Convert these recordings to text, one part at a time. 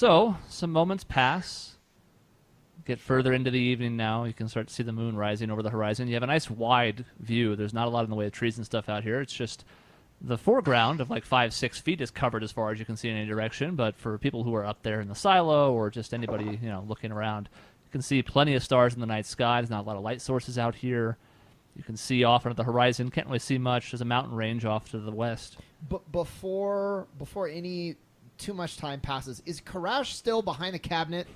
So, some moments pass. Get further into the evening now. You can start to see the moon rising over the horizon. You have a nice wide view. There's not a lot in the way of trees and stuff out here. It's just the foreground of like 5-6 feet is covered as far as you can see in any direction. But for people who are up there in the silo or just anybody looking around, you can see plenty of stars in the night sky. There's not a lot of light sources out here. You can see off into the horizon. Can't really see much. There's a mountain range off to the west. But before any too much time passes, is Karash still behind the cabinet?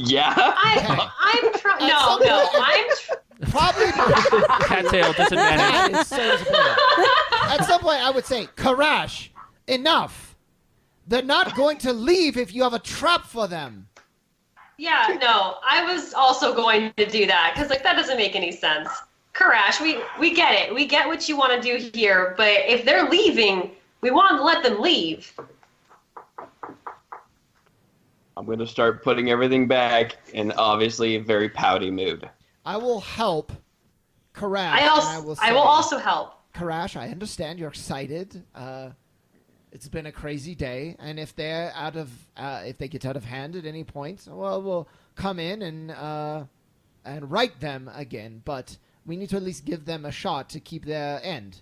Yeah. I'm trying. No, I'm probably cattail disadvantage. At some point, I would say, Karash, enough. They're not going to leave if you have a trap for them. Yeah, no, I was also going to do that because that doesn't make any sense. Karash, we get it. We get what you want to do here, but if they're leaving, we want to let them leave. I'm going to start putting everything back in obviously a very pouty mood. I will help Karash. I will also help. Karash, I understand you're excited. It's been a crazy day, and if they're if they get out of hand at any point, well, we'll come in and right them again. But we need to at least give them a shot to keep their end.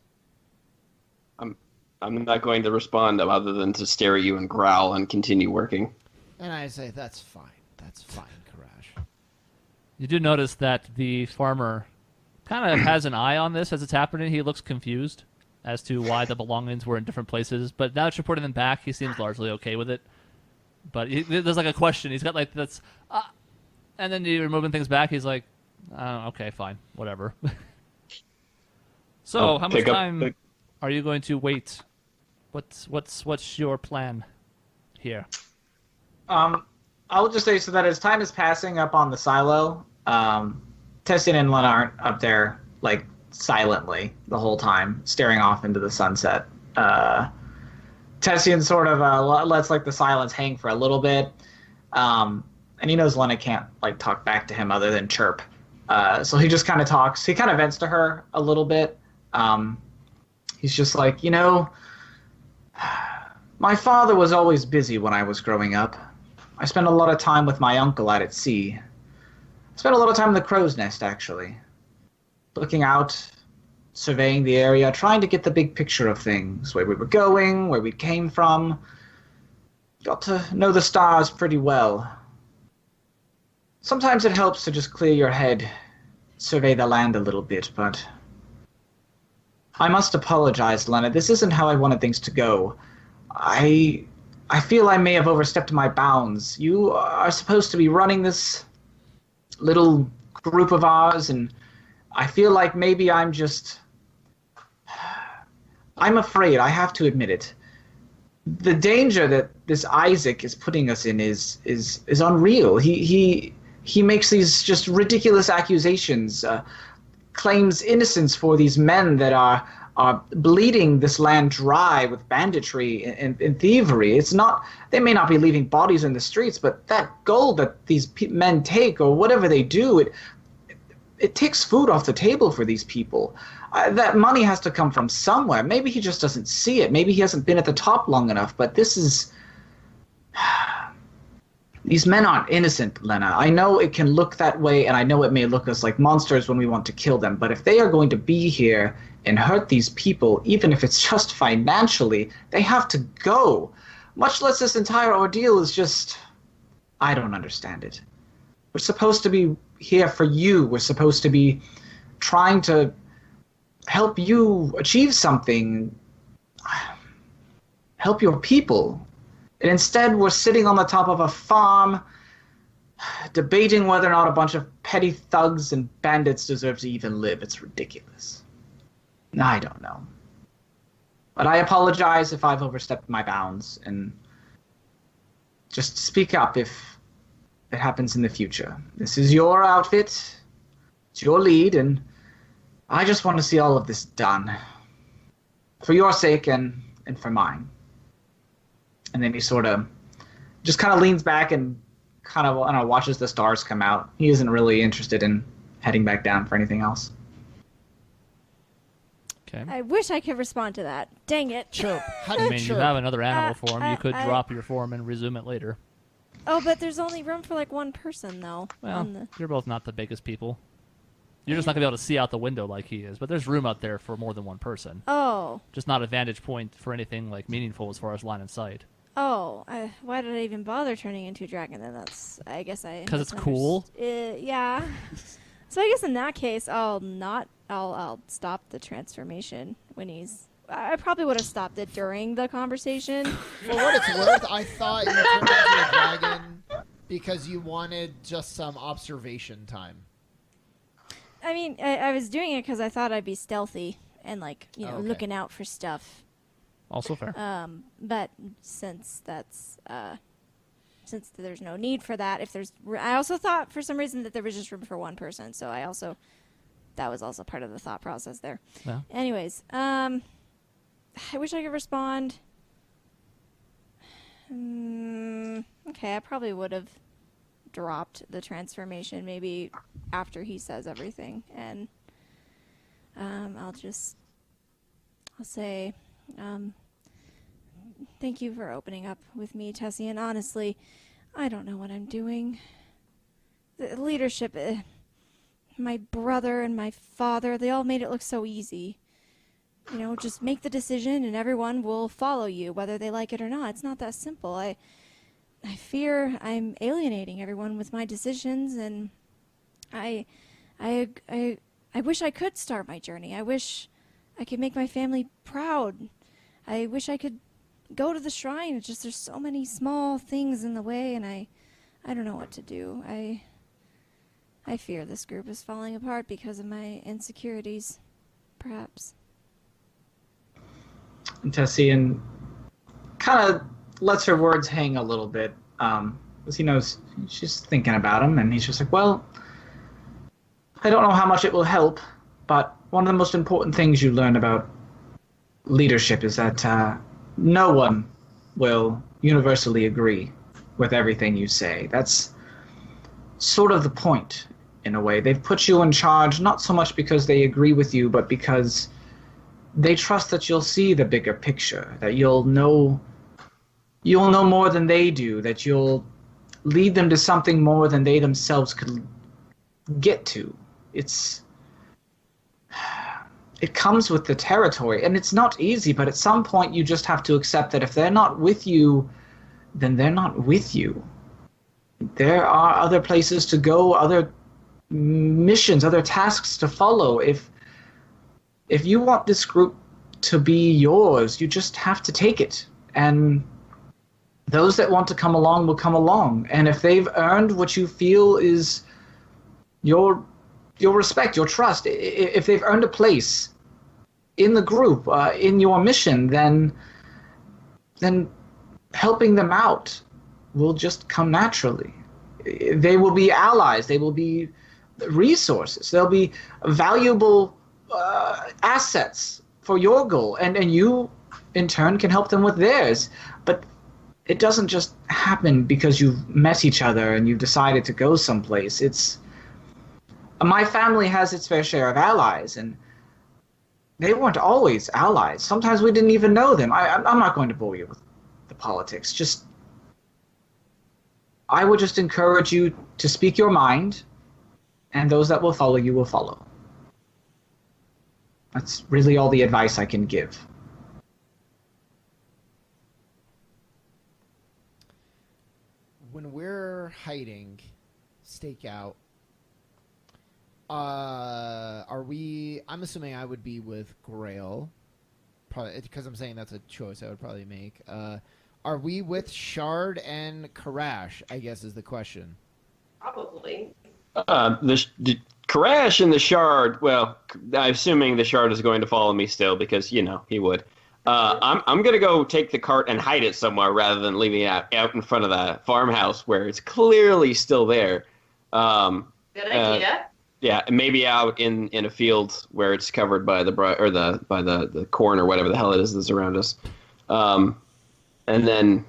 I'm not going to respond other than to stare at you and growl and continue working. And I say, that's fine. That's fine, Karash. You do notice that the farmer kind of has an eye on this as it's happening. He looks confused as to why the belongings were in different places. But now that you're putting them back, he seems largely okay with it. But there's a question. He's got that's... and then you're moving things back. He's like, okay, fine, whatever. So how much time are you going to wait? What's your plan here? I will just say so that as time is passing up on the silo, Tessian and Lena aren't up there silently the whole time, staring off into the sunset. Tessian sort of lets the silence hang for a little bit, and he knows Lena can't talk back to him other than chirp. So he just kind of talks. He kind of vents to her a little bit. He's just like, my father was always busy when I was growing up. I spent a lot of time with my uncle out at sea. I spent a lot of time in the crow's nest, actually. Looking out, surveying the area, trying to get the big picture of things, where we were going, where we came from. Got to know the stars pretty well. Sometimes it helps to just clear your head, survey the land a little bit, but... I must apologize, Lena. This isn't how I wanted things to go. I feel I may have overstepped my bounds. You are supposed to be running this little group of ours, and I feel like maybe I'm afraid, I have to admit it. The danger that this Isaac is putting us in is unreal. He makes these just ridiculous accusations, claims innocence for these men that are bleeding this land dry with banditry and thievery. It's not, they may not be leaving bodies in the streets, but that gold that these men take or whatever they do, it takes food off the table for these people. That money has to come from somewhere. Maybe he just doesn't see it. Maybe he hasn't been at the top long enough, but this is... These men aren't innocent, Lena. I know it can look that way, and I know it may look us like monsters when we want to kill them, but if they are going to be here and hurt these people, even if it's just financially, they have to go. Much less this entire ordeal is just... I don't understand it. We're supposed to be here for you. We're supposed to be trying to help you achieve something. Help your people. And instead, we're sitting on the top of a farm, debating whether or not a bunch of petty thugs and bandits deserve to even live. It's ridiculous. I don't know. But I apologize if I've overstepped my bounds, and just speak up if it happens in the future. This is your outfit, it's your lead, and I just want to see all of this done. For your sake and for mine. And then he sort of just kind of leans back and kind of, I don't know, watches the stars come out. He isn't really interested in heading back down for anything else. Okay. I wish I could respond to that. Dang it. Chirp. How do I you mean, you chirp? have another animal form. You could I- drop your form and resume it later. Oh, but there's only room for like one person though. Well, you're both not the biggest people. You're just not going to be able to see out the window like he is. But there's room out there for more than one person. Oh. Just not a vantage point for anything like meaningful as far as line of sight. Oh. Why did I even bother turning into a dragon then? I guess I... 'Cause it's cool? Yeah. So I guess in that case, I'll stop the transformation when he's... I probably would have stopped it during the conversation. For what it's worth, I thought you turned into a dragon because you wanted just some observation time. I mean, I was doing it because I thought I'd be stealthy and, like, Okay. looking out for stuff. Also fair. But since there's no need for that, I also thought for some reason that there was just room for one person. So that was also part of the thought process there. Yeah. Anyways, I wish I could respond. Okay, I probably would have dropped the transformation maybe after he says everything, and I'll say thank you for opening up with me, Tessie, and honestly, I don't know what I'm doing. The leadership, my brother and my father, they all made it look so easy. Just make the decision and everyone will follow you, whether they like it or not. It's not that simple. I fear I'm alienating everyone with my decisions, and I wish I could start my journey. I wish I could make my family proud. I wish I could go to the shrine. It's just there's so many small things in the way, and I don't know what to do. I fear this group is falling apart because of my insecurities, perhaps. And Tessian kind of lets her words hang a little bit, because he knows she's thinking about him, and he's just like, well, I don't know how much it will help, but one of the most important things you learn about leadership is that no one will universally agree with everything you say. That's sort of the point, in a way. They've put you in charge not so much because they agree with you, but because they trust that you'll see the bigger picture, that you'll know more than they do, that you'll lead them to something more than they themselves could get to. It comes with the territory, and it's not easy, but at some point you just have to accept that if they're not with you, then they're not with you. There are other places to go, other missions, other tasks to follow. If you want this group to be yours, you just have to take it. And those that want to come along will come along. And if they've earned what you feel is your respect, your trust, if they've earned a place in the group, in your mission, then helping them out will just come naturally. They will be allies. They will be resources. They'll be valuable assets for your goal, and you in turn can help them with theirs. But it doesn't just happen because you've met each other and you've decided to go someplace. My family has its fair share of allies, and they weren't always allies. Sometimes we didn't even know them. I'm not going to bore you with the politics. I would just encourage you to speak your mind, and those that will follow you will follow. That's really all the advice I can give. When we're hiding, stake out, are we... I'm assuming I would be with Grail. Probably, because I'm saying that's a choice I would probably make. Are we with Shard and Karash, I guess is the question. Probably. The Karash and the Shard, well, I'm assuming the Shard is going to follow me still because, he would. I'm going to go take the cart and hide it somewhere rather than leaving it out in front of the farmhouse where it's clearly still there. Good idea. Yeah, maybe out in a field where it's covered by the corn or whatever the hell it is that's around us. And then,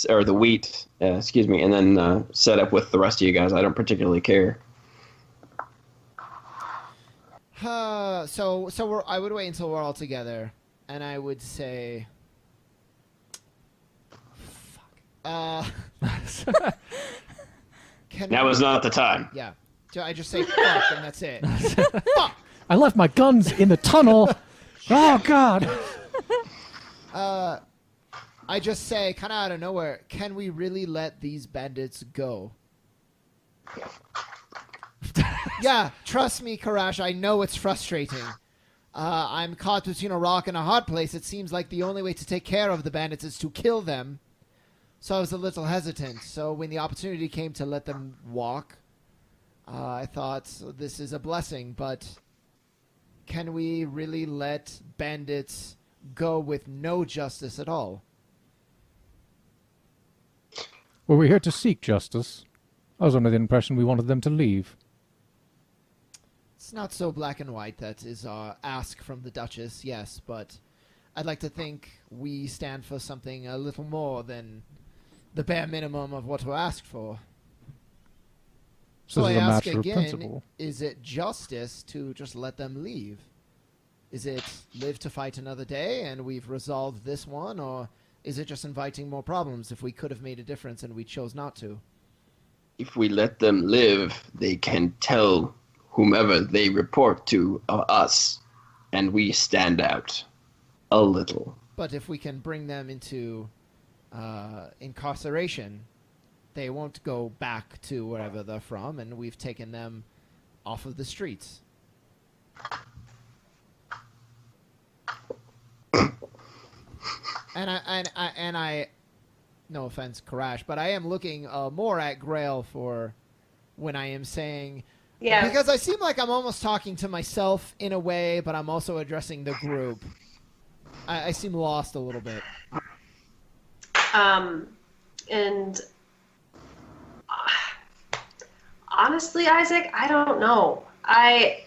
or the wheat, excuse me, and then set up with the rest of you guys. I don't particularly care. I would wait until we're all together, and I would say, fuck. Now is not the time. Yeah. So I just say fuck, and that's it. Fuck. I left my guns in the tunnel. Oh God. I just say, kind of out of nowhere, can we really let these bandits go? Yeah, trust me, Karash, I know it's frustrating. I'm caught between a rock and a hard place. It seems like the only way to take care of the bandits is to kill them. So I was a little hesitant. So when the opportunity came to let them walk, I thought, this is a blessing, but can we really let bandits go with no justice at all? Well, we're here to seek justice. I was under the impression we wanted them to leave. It's not so black and white. That is our ask from the Duchess, yes, but I'd like to think we stand for something a little more than the bare minimum of what we're asked for. So This I is a ask matter of again, principle. is it justice to just let them leave? Is it live to fight another day and we've resolved this one, or is it just inviting more problems if we could have made a difference and we chose not to? If we let them live, they can tell whomever they report to of us, and we stand out a little. But if we can bring them into incarceration, they won't go back to wherever they're from, and we've taken them off of the streets. And I, no offense, Karash, but I am looking more at Grail for when I am saying, Yeah. because I seem like I'm almost talking to myself in a way, but I'm also addressing the group. I seem lost a little bit. And honestly, Isaac, I don't know. I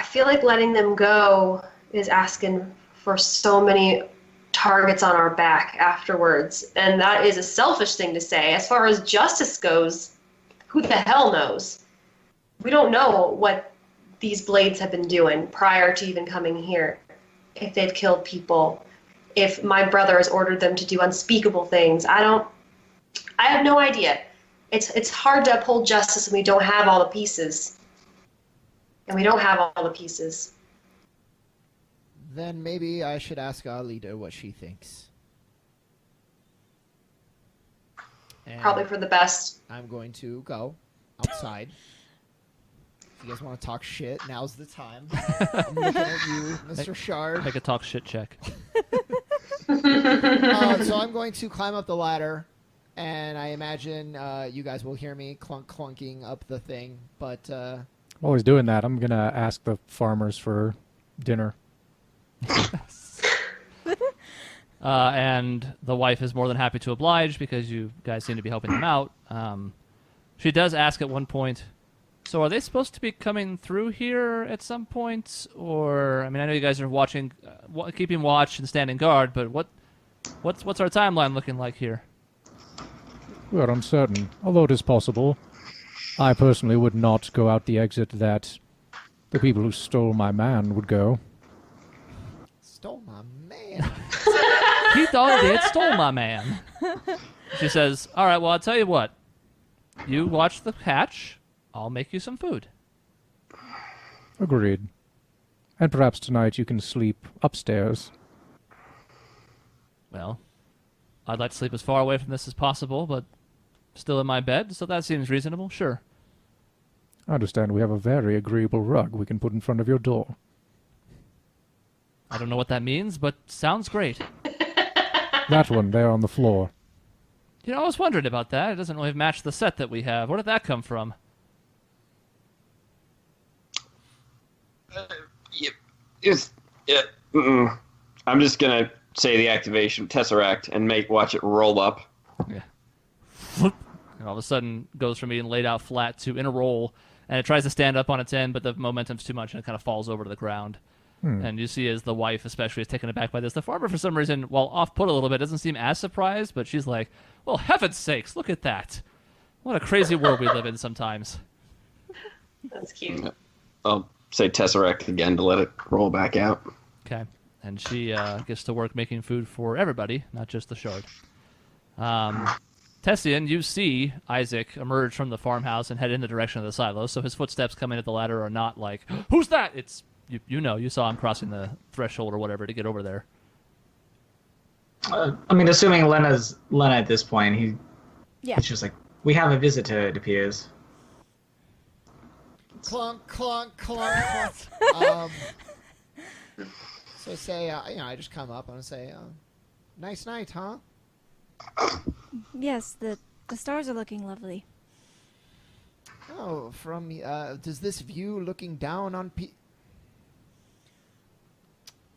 feel like letting them go is asking for so many targets on our back afterwards, and that is a selfish thing to say. As far as justice goes, who the hell knows? We don't know what these blades have been doing prior to even coming here. If they've killed people, if my brother has ordered them to do unspeakable things. I have no idea. It's hard to uphold justice when we don't have all the pieces. And we don't have all the pieces. Then maybe I should ask our leader what she thinks. And Probably for the best. I'm going to go outside. If you guys want to talk shit, now's the time. I'm looking at you, Mr. Shard. Make a talk shit check. So I'm going to climb up the ladder, and I imagine you guys will hear me clunking up the thing. But While he's doing that, I'm going to ask the farmers for dinner. And the wife is more than happy to oblige because you guys seem to be helping them out. She does ask at one point, so are they supposed to be coming through here at some point? Or, I mean, I know you guys are watching, keeping watch and standing guard, but what's our timeline looking like here? We are uncertain, although it is possible. I personally would not go out the exit that the people who stole my man would go. stole my man. He thought they had stole my man. She says, all right, well, I'll tell you what. You watch the hatch. I'll make you some food. Agreed. And perhaps tonight you can sleep upstairs. Well, I'd like to sleep as far away from this as possible, but still in my bed, so that seems reasonable, sure. I understand we have a very agreeable rug we can put in front of your door. I don't know what that means, but sounds great. That one there on the floor. You know, I was wondering about that. It doesn't really match the set that we have. Where did that come from? I'm just gonna say the activation Tesseract and watch it roll up. Yeah. And all of a sudden goes from being laid out flat to in a roll, and it tries to stand up on its end, but the momentum's too much and it kind of falls over to the ground. And you see as the wife especially is taken aback by this. The farmer, for some reason, while off-put a little bit, doesn't seem as surprised, but she's like, well, heaven's sakes, look at that. What a crazy world we live in sometimes. That's cute. I'll say Tesseract again to let it roll back out. Okay. And she gets to work making food for everybody, not just the shard. Tessian, you see Isaac emerge from the farmhouse and head in the direction of the silos, so his footsteps coming at the ladder are not like, who's that? It's, you saw him crossing the threshold or whatever to get over there. I mean, assuming Lena at this point, he's just like, we have a visitor, it appears. Clunk, clunk, clunk, clunk. So say, I just come up and say, nice night, huh? Yes, the stars are looking lovely. Oh, does this view looking down on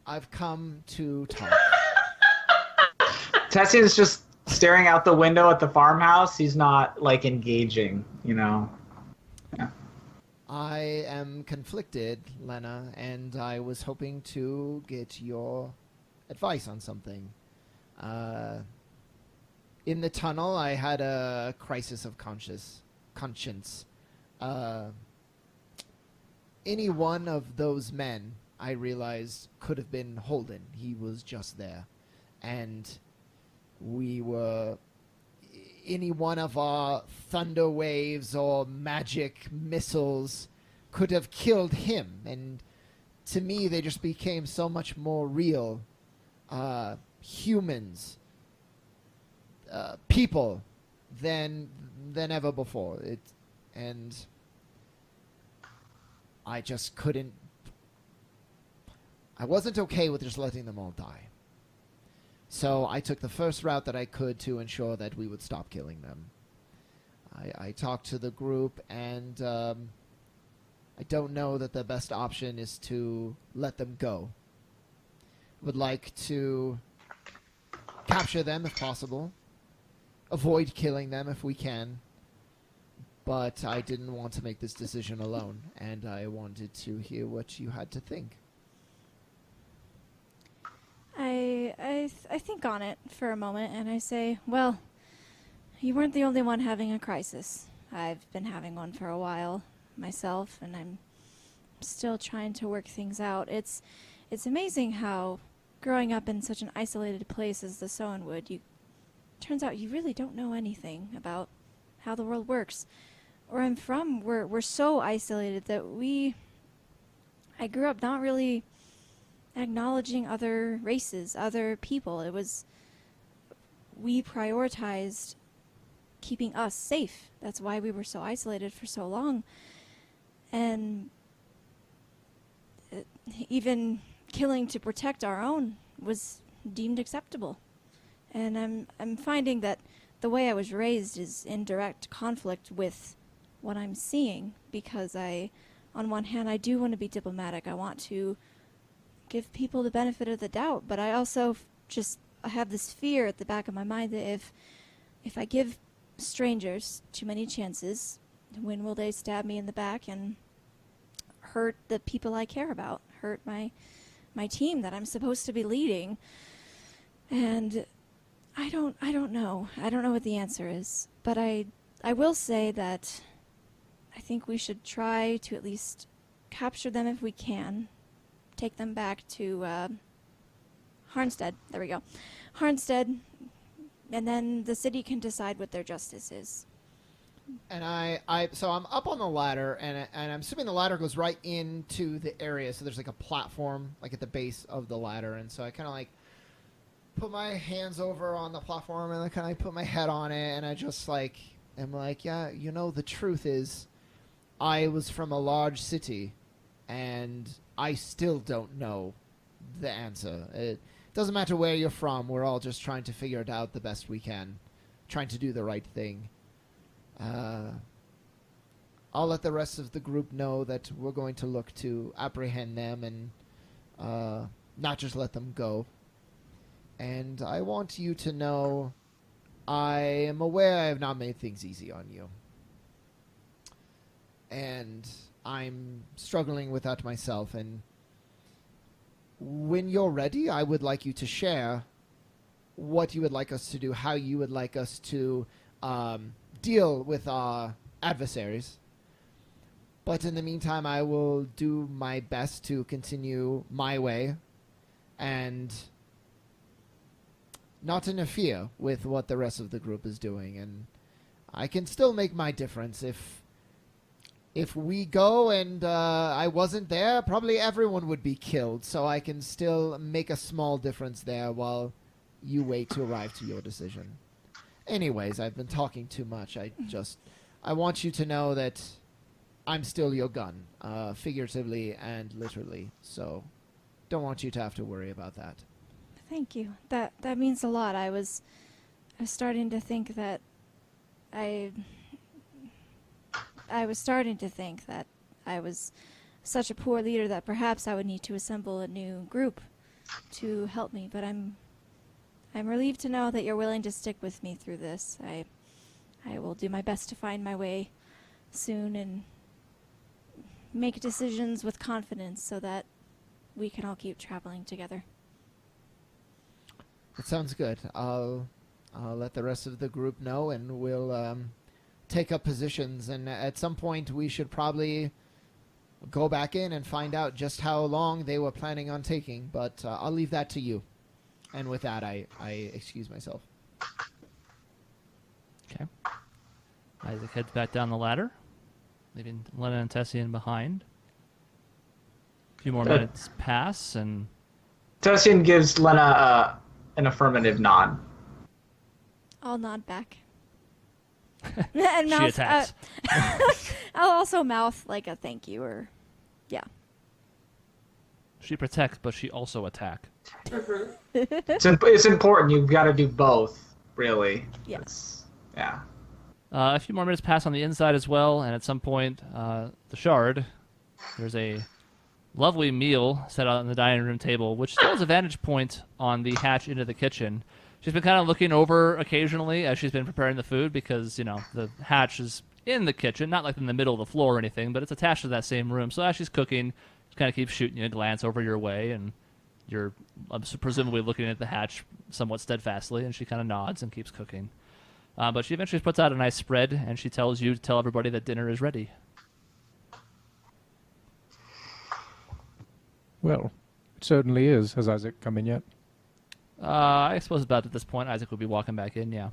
I've come to talk. Tessian's just staring out the window at the farmhouse. He's not, like, engaging, Yeah. I am conflicted, Lena, and I was hoping to get your advice on something. In the tunnel, I had a crisis of conscience. Any one of those men, I realized, could have been Holden. He was just there. And any one of our thunder waves or magic missiles could have killed him. And to me, they just became so much more real. Humans. People than ever before. And I just couldn't. I wasn't okay with just letting them all die. So I took the first route that I could to ensure that we would stop killing them. I talked to the group, and I don't know that the best option is to let them go. Would like to capture them if possible. Avoid killing them if we can. But I didn't want to make this decision alone, and I wanted to hear what you had to think. I think on it for a moment, and I say, well, you weren't the only one having a crisis. I've been having one for a while myself, and I'm still trying to work things out. It's amazing how growing up in such an isolated place as the Sowenwood, turns out you really don't know anything about how the world works. Where I'm from, we're so isolated that I grew up not really acknowledging other races, other people. We prioritized keeping us safe. That's why we were so isolated for so long. And even killing to protect our own was deemed acceptable. And I'm finding that the way I was raised is in direct conflict with what I'm seeing, because on one hand, I do want to be diplomatic. I want to give people the benefit of the doubt, but I also I have this fear at the back of my mind that if I give strangers too many chances, when will they stab me in the back and hurt the people I care about, hurt my team that I'm supposed to be leading? And I don't know. I don't know what the answer is, but I will say that I think we should try to at least capture them if we can. Take them back to Harnstead. There we go. Harnstead, and then the city can decide what their justice is. And so I'm up on the ladder, and I'm assuming the ladder goes right into the area. So there's like a platform, like at the base of the ladder, and so I kind of like put my hands over on the platform, and I kind of put my head on it, and I just like am like, yeah, the truth is, I was from a large city, and I still don't know the answer. It doesn't matter where you're from. We're all just trying to figure it out the best we can, trying to do the right thing. I'll let the rest of the group know that we're going to look to apprehend them and not just let them go. And I want you to know I am aware I have not made things easy on you. And I'm struggling with that myself, and when you're ready, I would like you to share what you would like us to do, how you would like us to deal with our adversaries. But in the meantime, I will do my best to continue my way and not interfere with what the rest of the group is doing. And I can still make my difference. If we go and I wasn't there, probably everyone would be killed. So I can still make a small difference there while you wait to arrive to your decision. Anyways, I've been talking too much. I want you to know that I'm still your gun, figuratively and literally. So don't want you to have to worry about that. Thank you. That means a lot. I was starting to think that I was starting to think that I was such a poor leader that perhaps I would need to assemble a new group to help me, but I'm relieved to know that you're willing to stick with me through this. I will do my best to find my way soon and make decisions with confidence so that we can all keep traveling together. That sounds good. I'll let the rest of the group know, and we'll take up positions. And at some point, we should probably go back in and find out just how long they were planning on taking. But I'll leave that to you. And with that, I excuse myself. Okay. Isaac heads back down the ladder, leaving Lena and Tessian behind. A few more minutes pass, and Tessian gives Lena an affirmative nod. I'll nod back. And she attacks. I'll also mouth like a thank you or, yeah. She protects, but she also attack. It's important. You've got to do both, really. Yes. Yeah. A few more minutes pass on the inside as well, and at some point, the Shard, there's a lovely meal set out on the dining room table, which still has a vantage point on the hatch into the kitchen. She's been kind of looking over occasionally as she's been preparing the food because, you know, the hatch is in the kitchen, not like in the middle of the floor or anything, but it's attached to that same room. So as she's cooking, she kind of keeps shooting you a glance over your way, and you're presumably looking at the hatch somewhat steadfastly, and she kind of nods and keeps cooking. But she eventually puts out a nice spread, and she tells you to tell everybody that dinner is ready. Well, it certainly is. Has Isaac come in yet? I suppose about at this point, Isaac will be walking back in, yeah.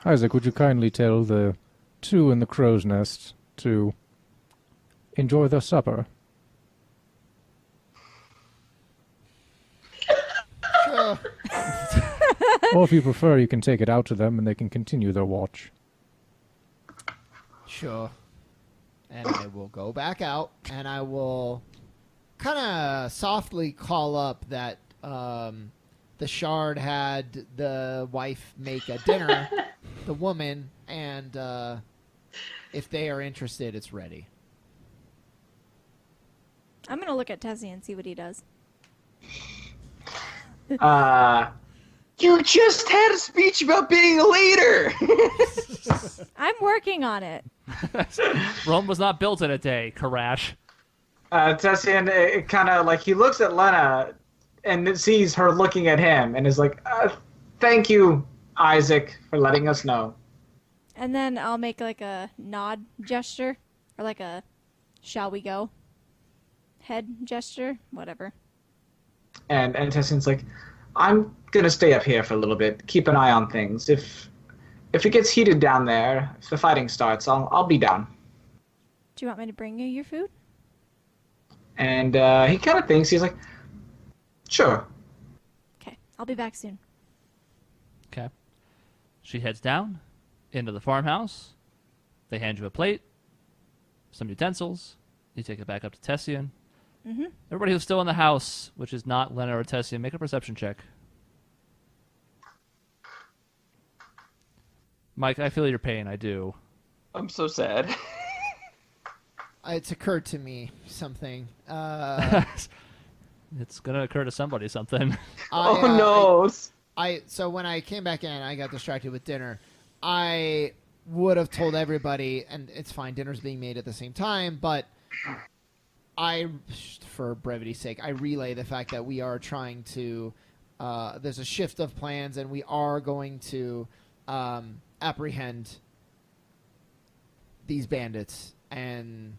Isaac, would you kindly tell the two in the crow's nest to enjoy their supper? Sure. Or if you prefer, you can take it out to them and they can continue their watch. Sure. And I will go back out, and I will kind of softly call up that the Shard had the wife make a dinner, the woman, and if they are interested, it's ready. I'm going to look at Tessie and see what he does. You just had a speech about being a leader. I'm working on it. Rome was not built in a day, Karash. Tessian, it kind of like he looks at Lena and sees her looking at him and is like, thank you, Isaac, for letting us know. And then I'll make like a nod gesture or like a shall we go head gesture, whatever. And Tessian's like, I'm going to stay up here for a little bit, keep an eye on things. If it gets heated down there, if the fighting starts, I'll be down. Do you want me to bring you your food? And he kind of thinks, he's like, sure. Okay, I'll be back soon. Okay. She heads down into the farmhouse. They hand you a plate, some utensils. You take it back up to Tessian. Mm-hmm. Everybody who's still in the house, which is not Lena or Tessian, make a perception check. Mike, I feel your pain. I do. I'm so sad. It's occurred to me something. It's gonna occur to somebody something. Oh no! So when I came back in, I got distracted with dinner. I would have told everybody, and it's fine, dinner's being made at the same time, but for brevity's sake, I relay the fact that we are trying to, there's a shift of plans, and we are going to apprehend these bandits, and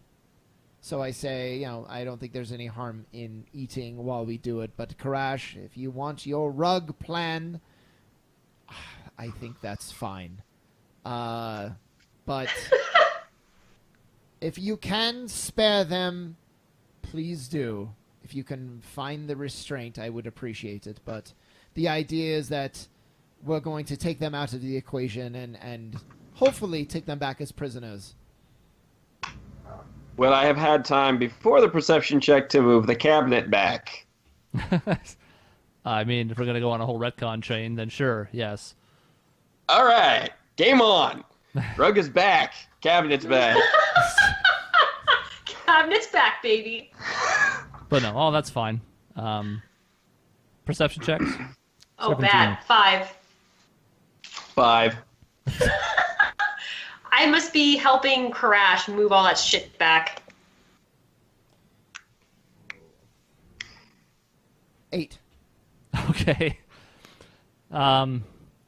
So I say, you know, I don't think there's any harm in eating while we do it. But Karash, if you want your rug plan, I think that's fine. But if you can spare them, please do. If you can find the restraint, I would appreciate it. But the idea is that we're going to take them out of the equation and hopefully take them back as prisoners. Well, I have had time before the perception check to move the cabinet back. I mean, if we're going to go on a whole retcon train, then sure, yes. All right, game on. Rug is back. Cabinet's back. Cabinet's back, baby. But no, that's fine. Perception checks? Oh, 17. bad. 5. 5. I must be helping Karash move all that shit back. 8. Okay.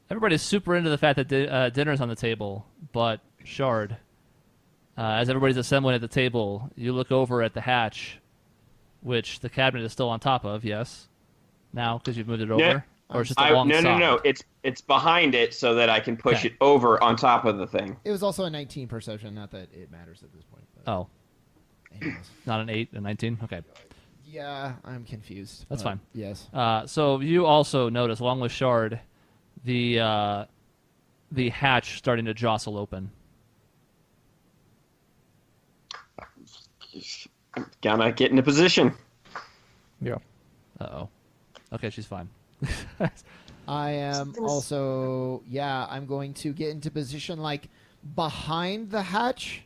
Everybody's super into the fact that dinner's on the table, but Shard, as everybody's assembling at the table, you look over at the hatch, which the cabinet is still on top of, yes? Now, because you've moved it over? Yeah. Or it's just alongside? No. It's behind it so that I can push Okay. it over on top of the thing. It was also a 19 perception, not that it matters at this point. But Oh, anyways. not an 8, a 19? Okay. Yeah, I'm confused. That's but fine. Yes. So you also notice, along with Shard, the hatch starting to jostle open. Gotta get into position. Yeah. Uh-oh. Okay, she's fine. I am also, I'm going to get into position like behind the hatch.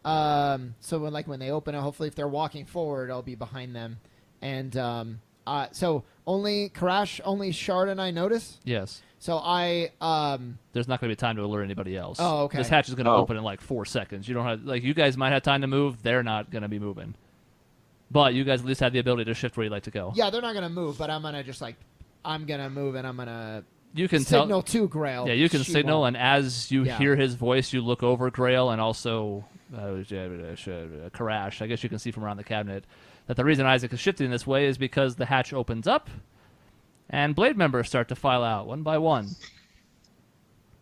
So when they open it, hopefully if they're walking forward, I'll be behind them. And so only Karash, only Shard and I notice. Yes. So I There's not going to be time to alert anybody else. Oh, okay. This hatch is going to Oh. open in like 4 seconds. You don't have you guys might have time to move. They're not going to be moving. But you guys at least have the ability to shift where you'd like to go. yeah, they're not gonna move, but I'm gonna I'm gonna move and I'm gonna You can signal tell. to Grail. Yeah, you can She signal, won't. and as you Yeah. hear his voice, you look over Grail and also Karash. I guess you can see from around the cabinet that the reason Isaac is shifting this way is because the hatch opens up, and blade members start to file out one by one,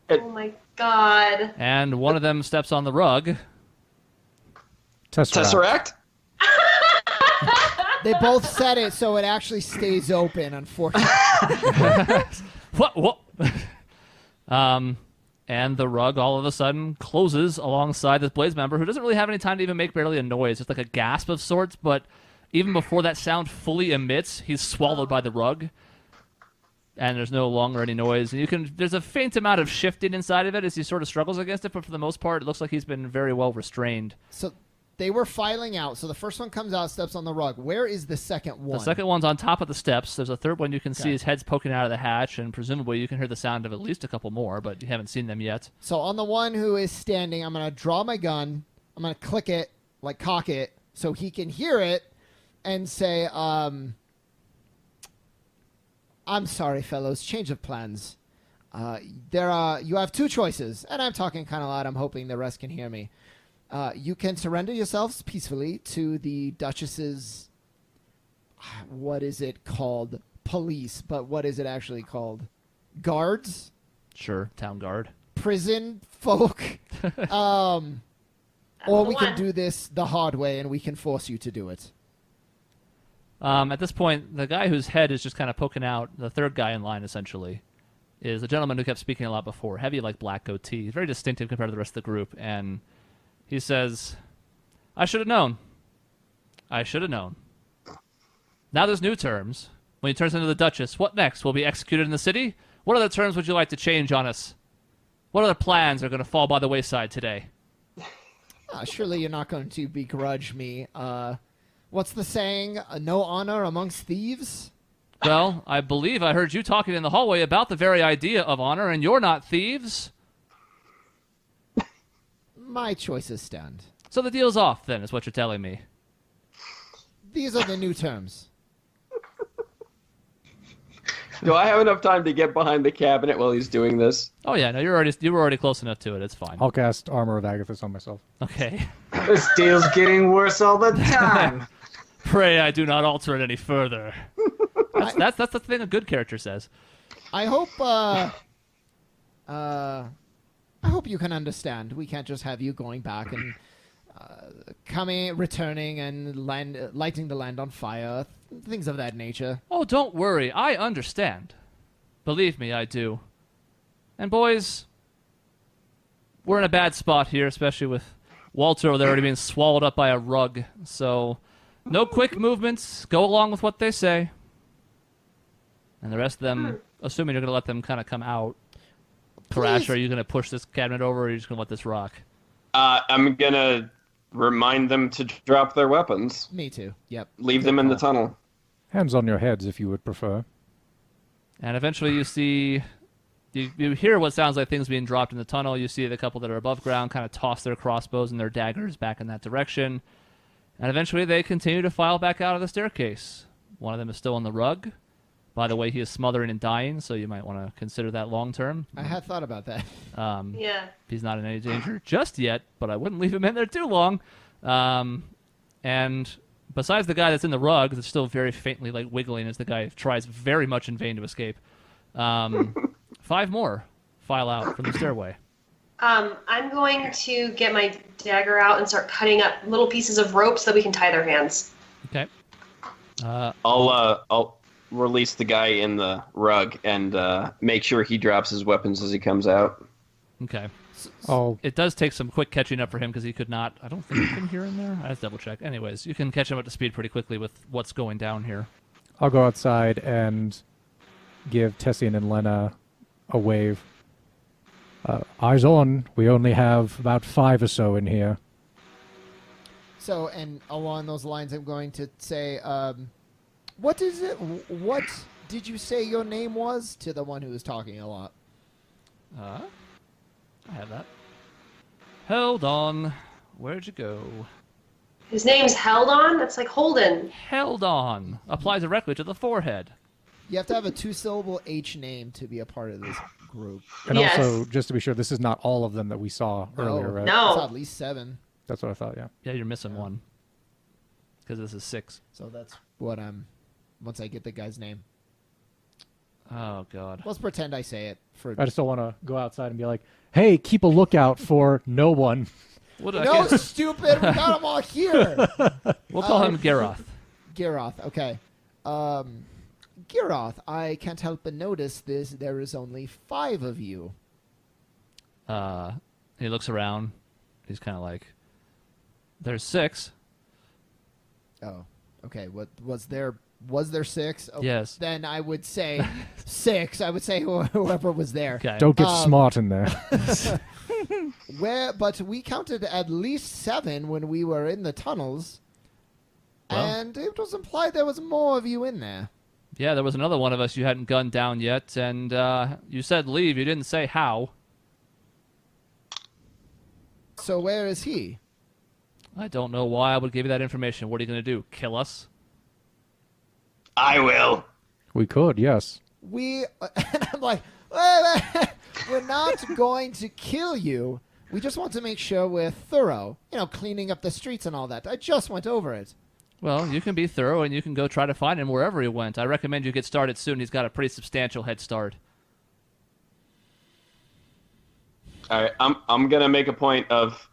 Oh my god. and one of them steps on the rug. Tesseract? They both said it, so it actually stays open. Unfortunately, What? And the rug all of a sudden closes alongside this Blaze member who doesn't really have any time to even make barely a noise. It's like a gasp of sorts, but even before that sound fully emits, he's swallowed by the rug. And there's no longer any noise. And there's a faint amount of shifting inside of it as he sort of struggles against it, but for the most part, it looks like he's been very well restrained. so they were filing out. So the first one comes out, steps on the rug. Where is the second one? The second one's on top of the steps. There's a third one you can see Okay. his head's poking out of the hatch, and presumably you can hear the sound of at least a couple more, but you haven't seen them yet. So on the one who is standing, I'm gonna draw my gun. I'm gonna click it, like cock it, so he can hear it, and say, "I'm sorry, fellows. Change of plans. You have 2 choices, and I'm talking kind of loud. I'm hoping the rest can hear me. You can surrender yourselves peacefully to the Duchess's, what is it called? Police, but what is it actually called? Guards? Sure, town guard. Prison folk? Or we can one. do this the hard way, and we can force you to do it. At this point, the guy whose head is just kind of poking out, the third guy in line essentially, is a gentleman who kept speaking a lot before. Heavy, like black goatee. He's very distinctive compared to the rest of the group, and he says, I should have known. I should have known. Now there's new terms. When he turns into the Duchess, what next? Will be executed in the city? What other terms would you like to change on us? What other plans are going to fall by the wayside today? Surely you're not going to begrudge me. What's the saying? No honor amongst thieves? Well, I believe I heard you talking in the hallway about the very idea of honor, and you're not thieves. My choices stand. So the deal's off, then, is what you're telling me. These are the new terms. Do I have enough time to get behind the cabinet while he's doing this? Oh yeah, no, you were already close enough to it. It's fine. I'll cast Armor of Agathis on myself. Okay. This deal's getting worse all the time. Pray I do not alter it any further. That's the thing a good character says. I hope you can understand. We can't just have you going back and returning and lighting the land on fire, things of that nature. Oh, don't worry. I understand. Believe me, I do. And boys, we're in a bad spot here, especially with Walter over there already being swallowed up by a rug. So, no quick movements. Go along with what they say. And the rest of them, assuming you're going to let them kind of come out. Crash, are you going to push this cabinet over, or are you just going to let this rock? I'm going to remind them to drop their weapons. Me too. Yep. Leave them in the tunnel. Hands on your heads, if you would prefer. And eventually you see... You hear what sounds like things being dropped in the tunnel. You see the couple that are above ground kind of toss their crossbows and their daggers back in that direction. And eventually they continue to file back out of the staircase. One of them is still on the rug. By the way, he is smothering and dying, so you might want to consider that long term. I had thought about that. Yeah. He's not in any danger just yet, but I wouldn't leave him in there too long. And besides the guy that's in the rug, that's still very faintly like wiggling as the guy tries very much in vain to escape. 5 more file out from the stairway. I'm going to get my dagger out and start cutting up little pieces of rope so that we can tie their hands. Okay. I'll release the guy in the rug and make sure he drops his weapons as he comes out. Okay. Oh, It does take some quick catching up for him because he could not... I don't think you can hear him there. I have to double check. Anyways, you can catch him up to speed pretty quickly with what's going down here. I'll go outside and give Tessian and Lena a wave. Eyes on. We only have about 5 or so in here. So, and along those lines, I'm going to say, what is it? What did you say your name was to the one who was talking a lot? I have that. Held on. Where'd you go? His name's Held On? That's like Holden. Held on. Applies directly to the forehead. You have to have a 2-syllable H name to be a part of this group. And Yes. also, just to be sure, this is not all of them that we saw earlier, right? No. It's at least 7. That's what I thought, yeah. Yeah, you're missing one. Because this is 6. So that's what I'm. Once I get the guy's name, Oh, God. let's pretend I say it for. I just don't want to go outside and be like, hey, keep a lookout for no one. What do I No, guess? stupid! We got them all here. We'll call him Garoth. Giroth, okay. Giroth, I can't help but notice this. There is only 5 of you. He looks around. He's kind of like, there's 6. Oh, okay. What was there? Was there 6? Oh, Yes. Then I would say 6. I would say whoever was there. Okay. Don't get smart in there. But we counted at least 7 when we were in the tunnels, Well. and it was implied there was more of you in there. Yeah, there was another one of us you hadn't gunned down yet, and you said leave. You didn't say how. So where is he? I don't know why I would give you that information. What are you going to do? Kill us? I will. We could, yes. And I'm like, "Wait, we're not going to kill you. We just want to make sure we're thorough. Cleaning up the streets and all that. I just went over it. Well, you can be thorough, and you can go try to find him wherever he went. I recommend you get started soon. He's got a pretty substantial head start. All right, I'm gonna make a point of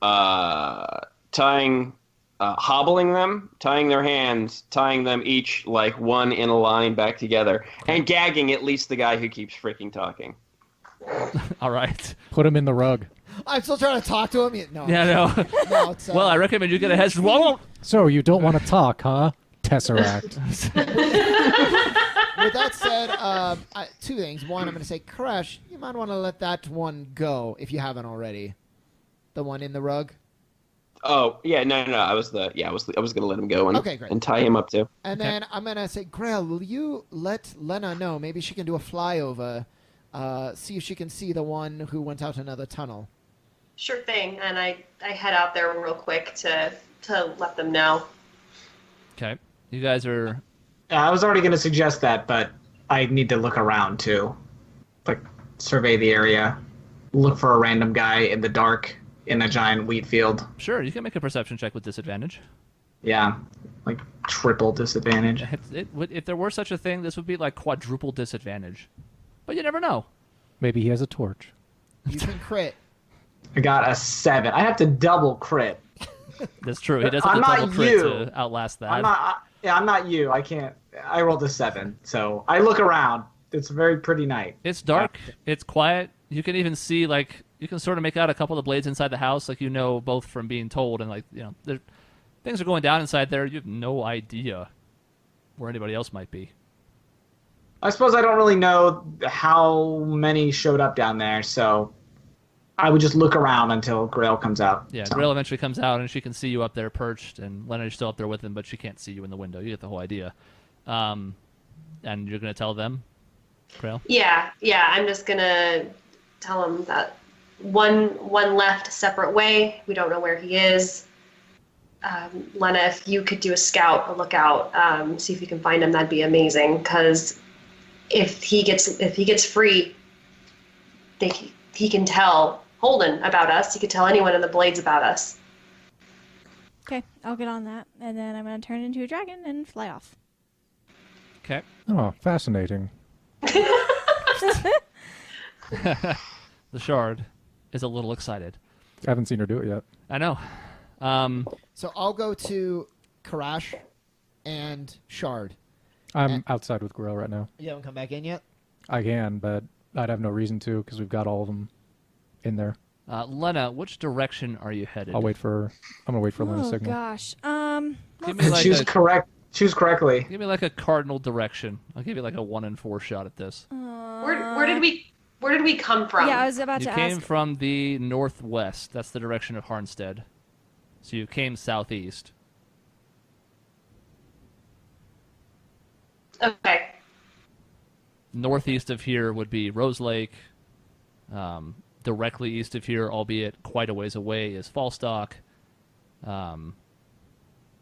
hobbling them, tying their hands, tying them each like one in a line back together, and gagging at least the guy who keeps freaking talking. All right. Put him in the rug. I'm still trying to talk to him. No. Yeah, no. No, it's, Well, I recommend you get a head start. Whoa! So, you don't want to talk, huh? Tesseract. With that said, 2 things. One, I'm going to say, Crash, you might want to let that one go if you haven't already. The one in the rug. Oh yeah, no. I was gonna let him go and Okay, great. and tie him up too. And then I'm going to say, Grail, will you let Lena know? Maybe she can do a flyover, see if she can see the one who went out another tunnel. Sure thing. And I head out there real quick to let them know. Okay. You guys are... I was already going to suggest that, but I need to look around too, like survey the area, look for a random guy in the dark in a giant wheat field. Sure, you can make a perception check with disadvantage. Yeah, like triple disadvantage. If there were such a thing, this would be like quadruple disadvantage. But you never know. Maybe he has a torch. You can crit. I got a 7. I have to double crit. That's true. He does have I'm to not double crit you. to outlast that. I'm not you. I can't. I rolled a 7, so I look around. It's a very pretty night. It's dark. It's quiet. You can even see, like, you can sort of make out a couple of the blades inside the house, like, you know, both from being told, and, like, you know, things are going down inside there. You have no idea where anybody else might be. I suppose I don't really know how many showed up down there, so I would just look around until Grail comes out. Yeah, so. Grail eventually comes out, and she can see you up there perched, and Leonard's still up there with him, but she can't see you in the window. You get the whole idea. And you're going to tell them, Grail? Yeah. I'm just gonna tell him that one left a separate way. We don't know where he is. Lena, if you could do a scout, a lookout, see if you can find him, that'd be amazing. Because if he gets free, he can tell Holden about us. He could tell anyone in the Blades about us. Okay, I'll get on that, and then I'm gonna turn into a dragon and fly off. Okay. Oh, fascinating. The Shard is a little excited. I haven't seen her do it yet. I know. So I'll go to Karash and Shard. I'm outside with Gorilla right now. You haven't come back in yet? I can, but I'd have no reason to because we've got all of them in there. Lena, which direction are you headed? I'm gonna wait for Lena's Oh signal. gosh. Give me like Choose correctly. Give me like a cardinal direction. I'll give you like a 1 in 4 shot at this. Where did we come from? Yeah, I was about You to came ask. from the northwest. That's the direction of Harnstead. So you came southeast. Okay. Northeast of here would be Rose Lake. Directly east of here, albeit quite a ways away, is Falstock.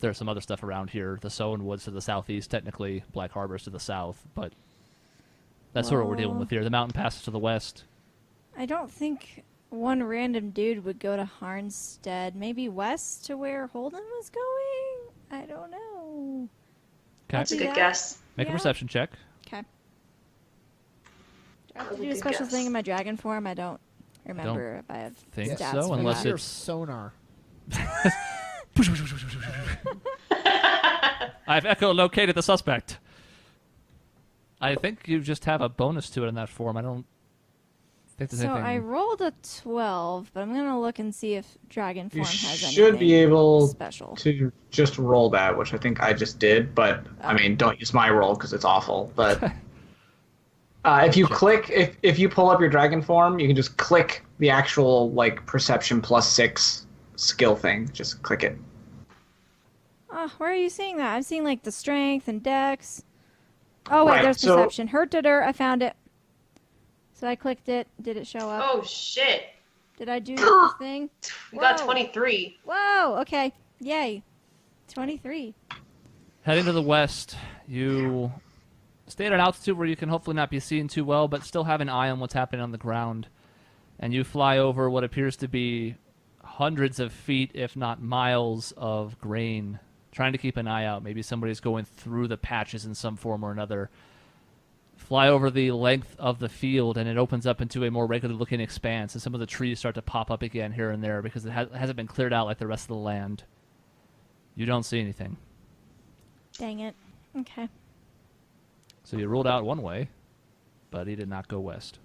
There's some other stuff around here. The Sown Woods to the southeast, technically. Black Harbor's to the south, but that's sort of what we're dealing with here. The mountain passes to the west. I don't think one random dude would go to Harnstead. Maybe west to where Holden was going? I don't know. Okay. That's a good that. guess. Make a Yeah. perception check. Okay. Do I have That was to a do a good special guess. thing in my dragon form? I don't remember if I have think stats so, for unless that. Your it's- sonar. I've echolocated the suspect. I think you just have a bonus to it in that form. I don't think there's So anything. I rolled a 12, but I'm going to look and see if dragon form You has anything should be able special. to just roll that, which I think I just did. But I mean, don't use my roll because it's awful. But if you click, if you pull up your dragon form, you can just click the actual like perception +6 skill thing. Just click it. Oh, where are you seeing that? I'm seeing like the strength and dex. Oh wait, Right, there's so- perception. Hurted-er, I found it. So I clicked it. Did it show up? Oh shit. Did I do the thing? We got Whoa. 23. Whoa, okay. Yay. 23. Heading to the west, you stay at an altitude where you can hopefully not be seen too well, but still have an eye on what's happening on the ground. And you fly over what appears to be hundreds of feet, if not miles, of grain, trying to keep an eye out. Maybe somebody's going through the patches in some form or another. Fly over the length of the field, and it opens up into a more regular-looking expanse, and some of the trees start to pop up again here and there because it hasn't been cleared out like the rest of the land. You don't see anything. Dang it. Okay. So you ruled out one way, but he did not go west.